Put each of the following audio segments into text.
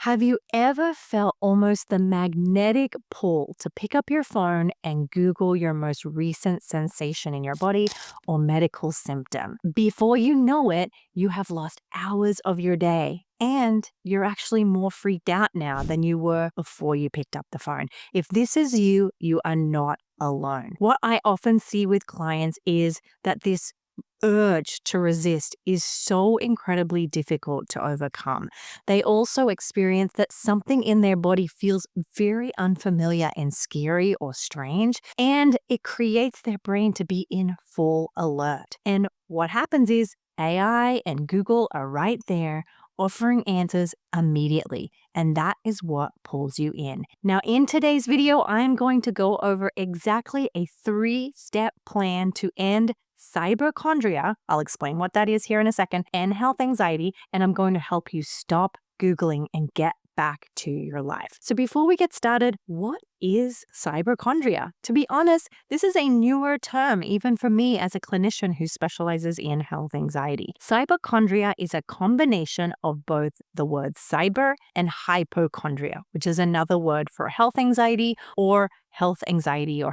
Have you ever felt almost the magnetic pull to pick up your phone and Google your most recent sensation in your body or medical symptom? Before you know it, you have lost hours of your day and you're actually more freaked out now than you were before you picked up the phone. If this is you, you are not alone. What I often see with clients is that this urge to resist is so incredibly difficult to overcome. They also experience that something in their body feels very unfamiliar and scary or strange, and it creates their brain to be in full alert. And what happens is AI and Google are right there offering answers immediately, and that is what pulls you in. Now, in today's video, I'm going to go over exactly a 3-step plan to end cyberchondria. I'll explain what that is here in a second, and health anxiety, and I'm going to help you stop Googling and get back to your life. So before we get started, what is cyberchondria? To be honest, this is a newer term, even for me as a clinician who specializes in health anxiety. Cyberchondria is a combination of both the words cyber and hypochondria, which is another word for health anxiety or health anxiety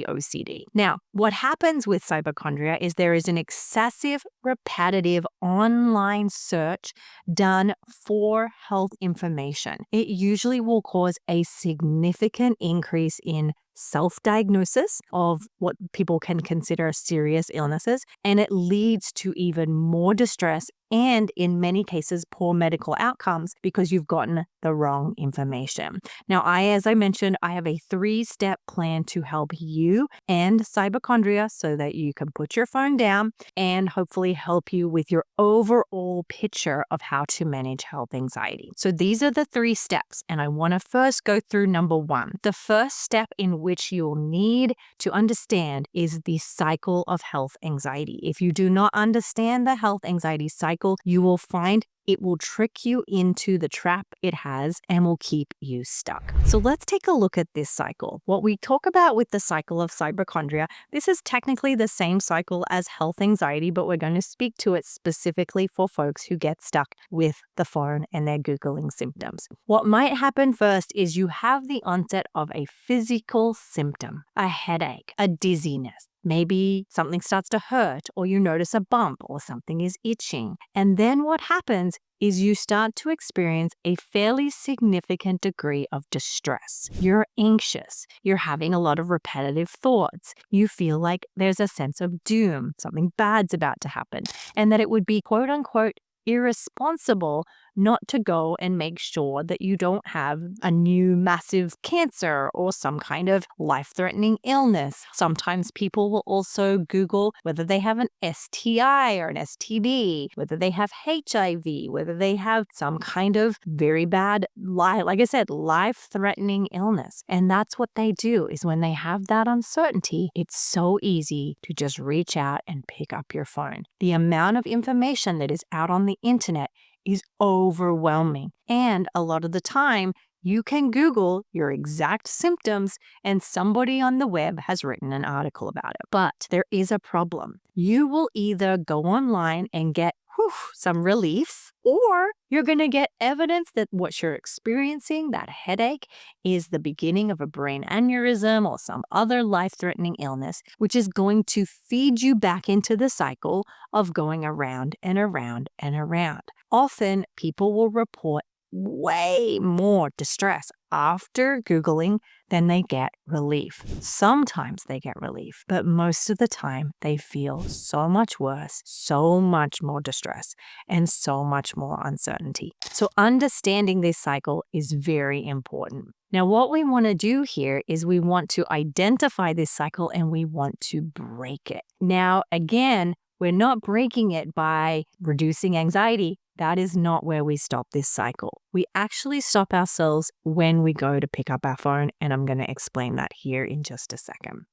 OCD. Now, what happens with cyberchondria is there is an excessive, repetitive online search done for health information. It usually will cause a significant increase in self-diagnosis of what people can consider serious illnesses, and it leads to even more distress and, in many cases, poor medical outcomes because you've gotten the wrong information. Now, as I mentioned, I have a 3-step plan to help you end cyberchondria so that you can put your phone down and hopefully help you with your overall picture of how to manage health anxiety. So these are the 3 steps, and I want to first go through number 1. The first step in which you'll need to understand is the cycle of health anxiety. If you do not understand the health anxiety cycle, you will find it will trick you into the trap it has and will keep you stuck. So let's take a look at this cycle. What we talk about with the cycle of cyberchondria, this is technically the same cycle as health anxiety, but we're going to speak to it specifically for folks who get stuck with the phone and their Googling symptoms. What might happen first is you have the onset of a physical symptom, a headache, a dizziness. Maybe something starts to hurt, or you notice a bump, or something is itching. And then what happens is you start to experience a fairly significant degree of distress. You're anxious. You're having a lot of repetitive thoughts. You feel like there's a sense of doom, something bad's about to happen, and that it would be quote unquote irresponsible not to go and make sure that you don't have a new massive cancer or some kind of life-threatening illness. Sometimes people will also Google whether they have an STI or an STD, whether they have HIV, whether they have some kind of very bad, like I said, life-threatening illness. And that's what they do, is when they have that uncertainty, it's so easy to just reach out and pick up your phone. The amount of information that is out on the internet is overwhelming. And a lot of the time, you can Google your exact symptoms and somebody on the web has written an article about it. But there is a problem. You will either go online and get some relief, or you're going to get evidence that what you're experiencing, that headache, is the beginning of a brain aneurysm or some other life-threatening illness, which is going to feed you back into the cycle of going around and around and around. Often, people will report way more distress after Googling than they get relief. Sometimes they get relief, but most of the time they feel so much worse, so much more distress, and so much more uncertainty. So understanding this cycle is very important. Now, what we want to do here is we want to identify this cycle and we want to break it. Now, again, we're not breaking it by reducing anxiety. That is not where we stop this cycle. We actually stop ourselves when we go to pick up our phone, and I'm going to explain that here in just a second.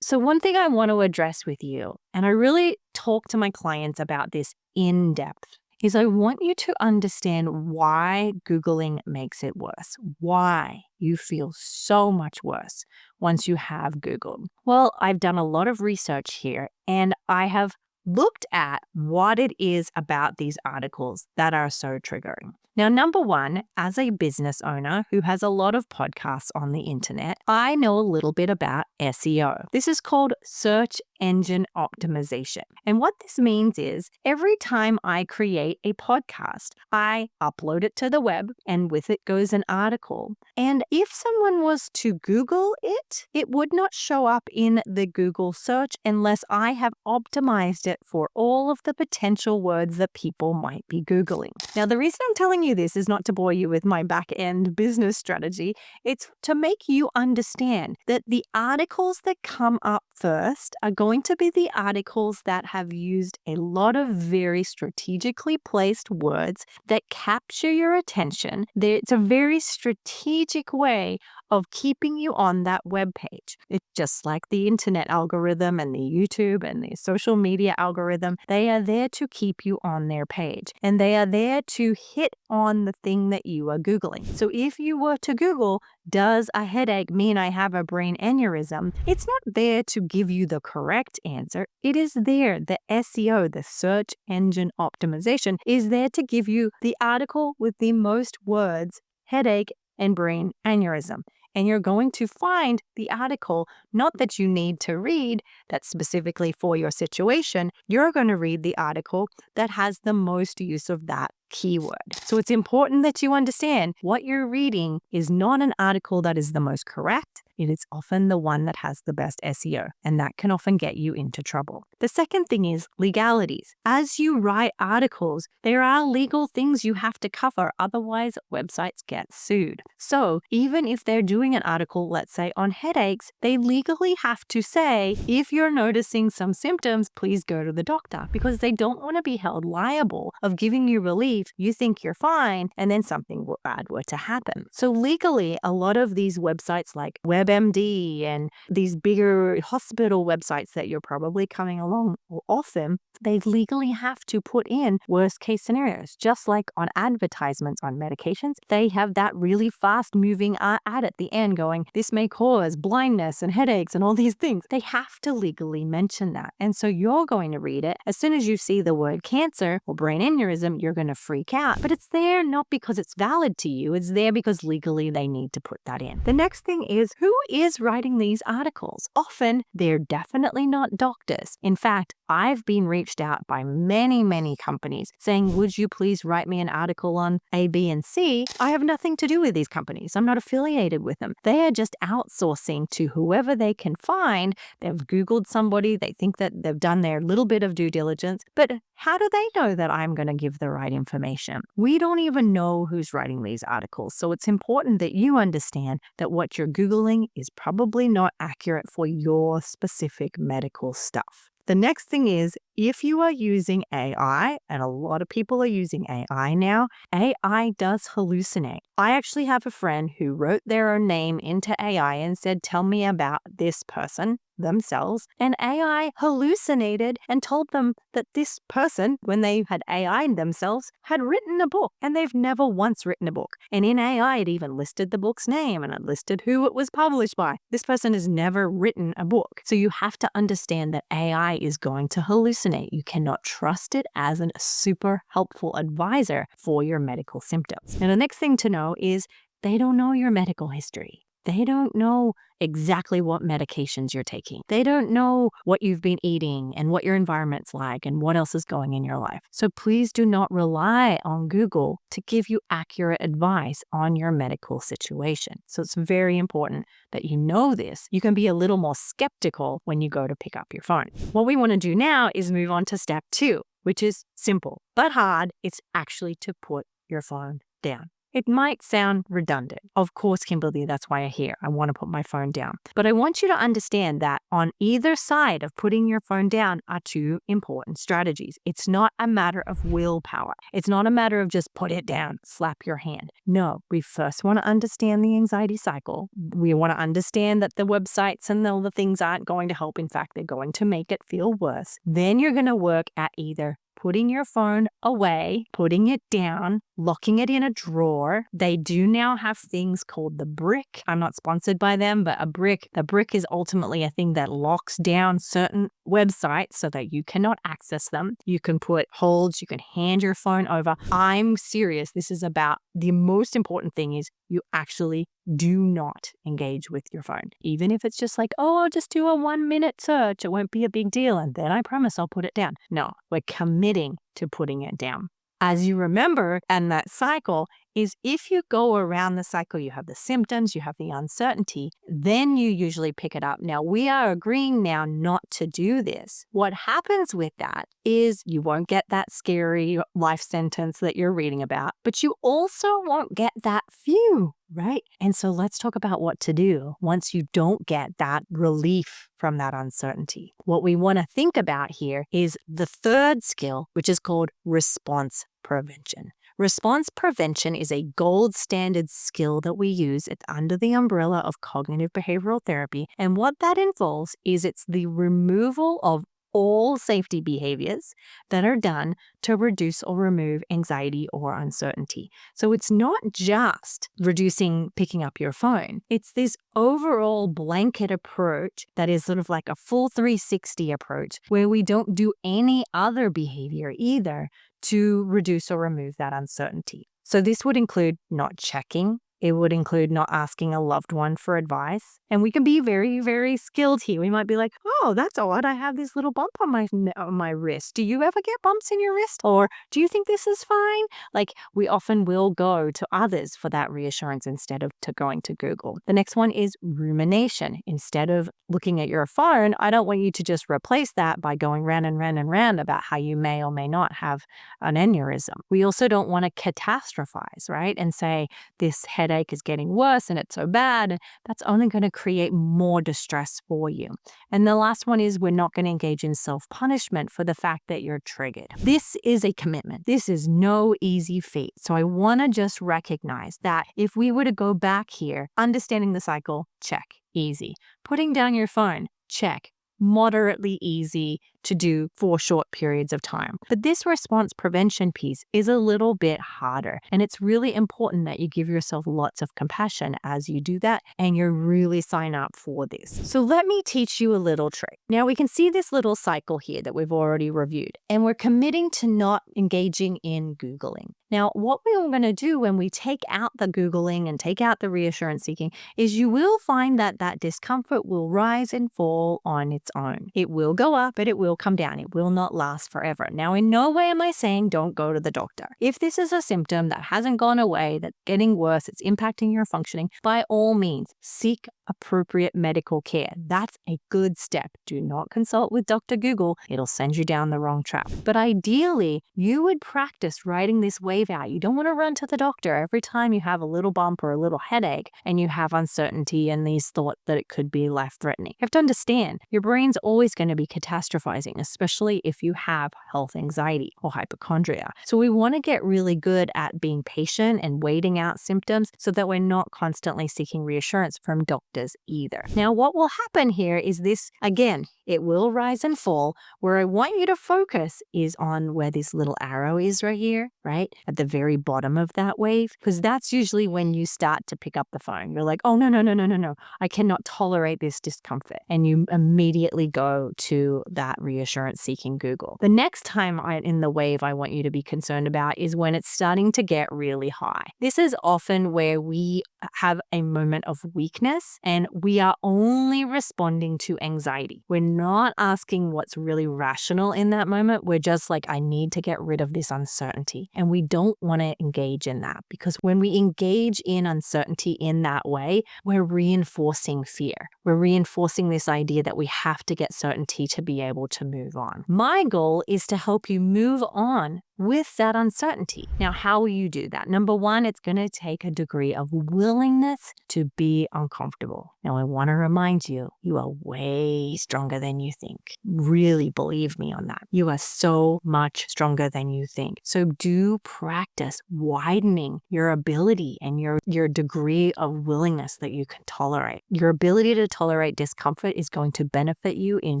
So one thing I want to address with you, and I really talk to my clients about this in depth, is I want you to understand why Googling makes it worse, why you feel so much worse once you have Googled. Well, I've done a lot of research here, and I have looked at what it is about these articles that are so triggering. Now, number one, as a business owner who has a lot of podcasts on the internet, I know a little bit about SEO. This is called search engine optimization. And what this means is every time I create a podcast, I upload it to the web and with it goes an article. And if someone was to Google it, it would not show up in the Google search unless I have optimized it for all of the potential words that people might be Googling. Now, the reason I'm telling you this is not to bore you with my back-end business strategy. It's to make you understand that the articles that come up first are going to be the articles that have used a lot of very strategically placed words that capture your attention. It's a very strategic way of keeping you on that web page. It's just like the internet algorithm and the YouTube and the social media algorithm. They are there to keep you on their page, and they are there to hit on the thing that you are Googling. So if you were to Google, does a headache mean I have a brain aneurysm? It's not there to give you the correct answer. It is there. The SEO, the search engine optimization, is there to give you the article with the most words, headache and brain aneurysm. And you're going to find the article, not that you need to read, that's specifically for your situation. You're going to read the article that has the most use of that keyword. So it's important that you understand what you're reading is not an article that is the most correct. It is often the one that has the best SEO, and that can often get you into trouble. The second thing is legalities. As you write articles, there are legal things you have to cover, otherwise websites get sued. So even if they're doing an article, let's say on headaches, they legally have to say, if you're noticing some symptoms, please go to the doctor, because they don't want to be held liable of giving you relief. You think you're fine, and then something bad were to happen. So legally, a lot of these websites like WebMD and these bigger hospital websites that you're probably coming along often, they legally have to put in worst case scenarios. Just like on advertisements on medications, they have that really fast moving ad at the end going, this may cause blindness and headaches and all these things. They have to legally mention that. And so you're going to read it. As soon as you see the word cancer or brain aneurysm, you're going to freak out. But it's there not because it's valid to you. It's there because legally they need to put that in. The next thing is, who is writing these articles? Often, they're definitely not doctors. In fact, I've been reached out by many companies saying, would you please write me an article on A, B, and C? I have nothing to do with these companies. I'm not affiliated with them. They are just outsourcing to whoever they can find. They've Googled somebody. They think that they've done their little bit of due diligence. But how do they know that I'm going to give the right information? We don't even know who's writing these articles. So it's important that you understand that what you're Googling is probably not accurate for your specific medical stuff. The next thing is, if you are using AI, and a lot of people are using AI now, AI does hallucinate. I actually have a friend who wrote their own name into AI and said, tell me about this person themselves, and AI hallucinated and told them that this person, when they had AI'd themselves, had written a book, and they've never once written a book. And in AI, it even listed the book's name and it listed who it was published by. This person has never written a book. So you have to understand that AI is going to hallucinate. You cannot trust it as a super helpful advisor for your medical symptoms. Now, the next thing to know is they don't know your medical history. They don't know exactly what medications you're taking. They don't know what you've been eating and what your environment's like and what else is going in your life. So please do not rely on Google to give you accurate advice on your medical situation. So it's very important that you know this. You can be a little more skeptical when you go to pick up your phone. What we want to do now is move on to step 2, which is simple but hard. It's actually to put your phone down. It might sound redundant. Of course, Kimberly, that's why I'm here. I want to put my phone down. But I want you to understand that on either side of putting your phone down are 2 important strategies. It's not a matter of willpower. It's not a matter of just put it down, slap your hand. No, we first want to understand the anxiety cycle. We want to understand that the websites and all the things aren't going to help. In fact, they're going to make it feel worse. Then you're going to work at either putting your phone away, putting it down, locking it in a drawer. They do now have things called the brick. I'm not sponsored by them, but the brick is ultimately a thing that locks down certain websites so that you cannot access them. You can put holds, you can hand your phone over. I'm serious. This is about the most important thing is you actually do not engage with your phone. Even if it's just like, oh, I'll just do a 1-minute search. It won't be a big deal. And then I promise I'll put it down. No, we're committing to putting it down. As you remember, and that cycle is if you go around the cycle, you have the symptoms, you have the uncertainty, then you usually pick it up. Now, we are agreeing now not to do this. What happens with that is you won't get that scary life sentence that you're reading about, but you also won't get that phew, right? And so let's talk about what to do once you don't get that relief from that uncertainty. What we want to think about here is the third skill, which is called response prevention. Response prevention is a gold standard skill that we use. It's under the umbrella of cognitive behavioral therapy. And what that involves is it's the removal of all safety behaviors that are done to reduce or remove anxiety or uncertainty. So it's not just reducing picking up your phone. It's this overall blanket approach that is sort of like a full 360 approach where we don't do any other behavior either to reduce or remove that uncertainty. So this would include not checking. It would include not asking a loved one for advice. And we can be very, very skilled here. We might be like, oh, that's odd. I have this little bump on my wrist. Do you ever get bumps in your wrist? Or do you think this is fine? Like we often will go to others for that reassurance instead of to going to Google. The next one is rumination. Instead of looking at your phone, I don't want you to just replace that by going round and round and round about how you may or may not have an aneurysm. We also don't want to catastrophize, right? And say this headache is getting worse and it's so bad. That's only going to create more distress for you. And the last one is we're not going to engage in self-punishment for the fact that you're triggered. This is a commitment. This is no easy feat. So I want to just recognize that if we were to go back here, understanding the cycle, check, easy. Putting down your phone, check, moderately easy to do for short periods of time. But this response prevention piece is a little bit harder. And it's really important that you give yourself lots of compassion as you do that and you really sign up for this. So let me teach you a little trick. Now we can see this little cycle here that we've already reviewed, and we're committing to not engaging in Googling. Now, what we're going to do when we take out the Googling and take out the reassurance seeking is you will find that that discomfort will rise and fall on its own. It will go up, but it will come down. It will not last forever. Now, in no way am I saying don't go to the doctor. If this is a symptom that hasn't gone away, that's getting worse, it's impacting your functioning, by all means, seek appropriate medical care. That's a good step. Do not consult with Dr. Google. It'll send you down the wrong track. But ideally, you would practice writing this wave out. You don't want to run to the doctor every time you have a little bump or a little headache and you have uncertainty and these thoughts that it could be life-threatening. You have to understand, your brain's always going to be catastrophizing, especially if you have health anxiety or hypochondria. So we want to get really good at being patient and waiting out symptoms so that we're not constantly seeking reassurance from doctors either. Now, what will happen here is this, again, it will rise and fall. Where I want you to focus is on where this little arrow is right here, right? At the very bottom of that wave, because that's usually when you start to pick up the phone. You're like, oh, no. I cannot tolerate this discomfort. And you immediately go to that reassurance seeking Google. The next time in the wave I want you to be concerned about is when it's starting to get really high. This is often where we have a moment of weakness and we are only responding to anxiety. We're not asking what's really rational in that moment. We're just like, I need to get rid of this uncertainty. And we don't want to engage in that because when we engage in uncertainty in that way, we're reinforcing fear. We're reinforcing this idea that we have to get certainty to be able to move on. My goal is to help you move on with that uncertainty. Now, how will you do that? Number one, it's going to take a degree of willingness to be uncomfortable. Now, I want to remind you, you are way stronger than you think. Really believe me on that. You are so much stronger than you think. So do practice widening your ability and your degree of willingness that you can tolerate. Your ability to tolerate discomfort is going to benefit you in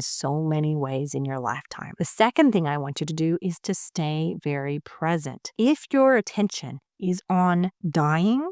so many ways in your lifetime. The second thing I want you to do is to stay very present. If your attention is on dying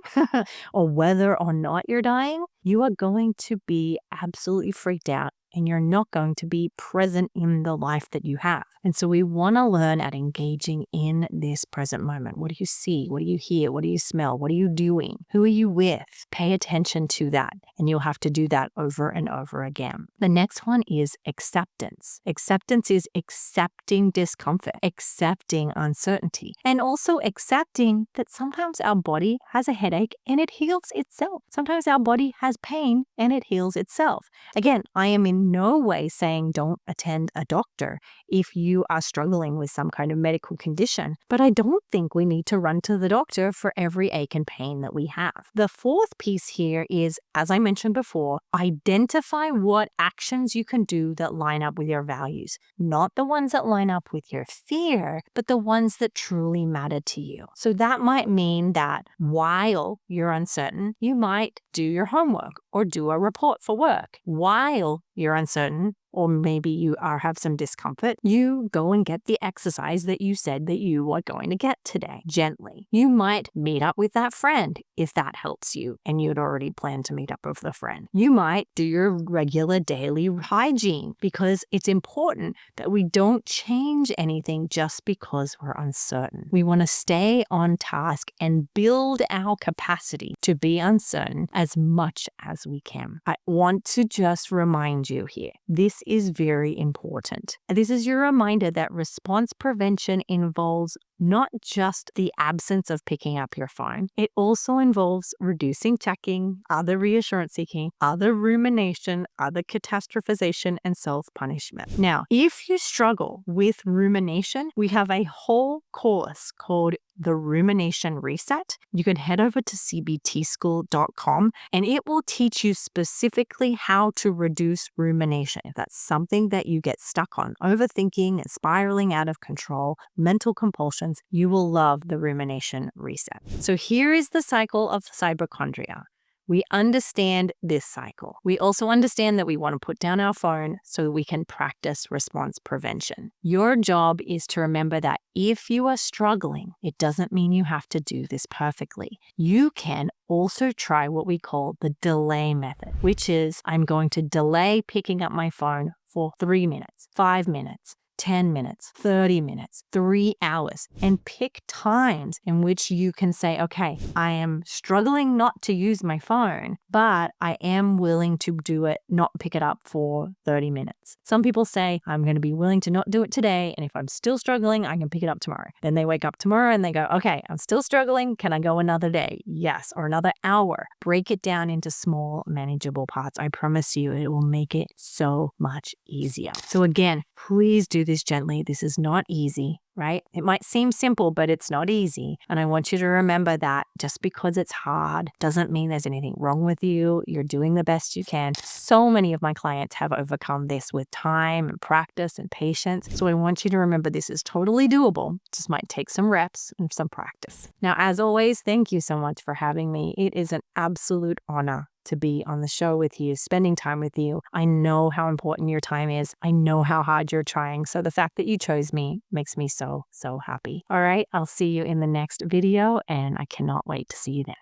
or whether or not you're dying, you are going to be absolutely freaked out and you're not going to be present in the life that you have. And so we want to learn at engaging in this present moment. What do you see? What do you hear? What do you smell? What are you doing? Who are you with? Pay attention to that. And you'll have to do that over and over again. The next one is acceptance. Acceptance is accepting discomfort, accepting uncertainty, and also accepting that sometimes our body has a headache and it heals itself. Sometimes our body has pain and it heals itself. Again, I am in no way saying don't attend a doctor if you are struggling with some kind of medical condition, but I don't think we need to run to the doctor for every ache and pain that we have. The fourth piece here is, as I mentioned before, identify what actions you can do that line up with your values, not the ones that line up with your fear, but the ones that truly matter to you. So that might mean that while you're uncertain, you might do your homework or do a report for work. While you're uncertain, or maybe you have some discomfort, you go and get the exercise that you said that you are going to get today, gently. You might meet up with that friend if that helps you and you'd already planned to meet up with the friend. You might do your regular daily hygiene because it's important that we don't change anything just because we're uncertain. We want to stay on task and build our capacity to be uncertain as much as we can. I want to just remind you here, this is very important. This is your reminder that response prevention involves not just the absence of picking up your phone. It also involves reducing checking, other reassurance seeking, other rumination, other catastrophization, and self-punishment. Now, if you struggle with rumination, we have a whole course called the Rumination Reset. You can head over to cbtschool.com and it will teach you specifically how to reduce rumination. If that's something that you get stuck on, overthinking and spiraling out of control, mental compulsions, you will love the Rumination Reset. So here is the cycle of Cyberchondria. We understand this cycle. We also understand that we want to put down our phone so we can practice response prevention. Your job is to remember that if you are struggling, it doesn't mean you have to do this perfectly. You can also try what we call the delay method, which is I'm going to delay picking up my phone for 3 minutes, 5 minutes, 10 minutes, 30 minutes, 3 hours, and pick times in which you can say, okay, I am struggling not to use my phone, but I am willing to do it, not pick it up for 30 minutes. Some people say, I'm going to be willing to not do it today, and if I'm still struggling, I can pick it up tomorrow. Then they wake up tomorrow and they go, okay, I'm still struggling. Can I go another day? Yes, or another hour. Break it down into small, manageable parts. I promise you, it will make it so much easier. So again, please do this gently. This is not easy, right? It might seem simple, but it's not easy. And I want you to remember that just because it's hard doesn't mean there's anything wrong with you. You're doing the best you can. So many of my clients have overcome this with time and practice and patience. So I want you to remember this is totally doable. It just might take some reps and some practice. Now, as always, thank you so much for having me. It is an absolute honor to be on the show with you, spending time with you. I know how important your time is. I know how hard you're trying. So the fact that you chose me makes me so, so happy. All right, I'll see you in the next video and I cannot wait to see you then.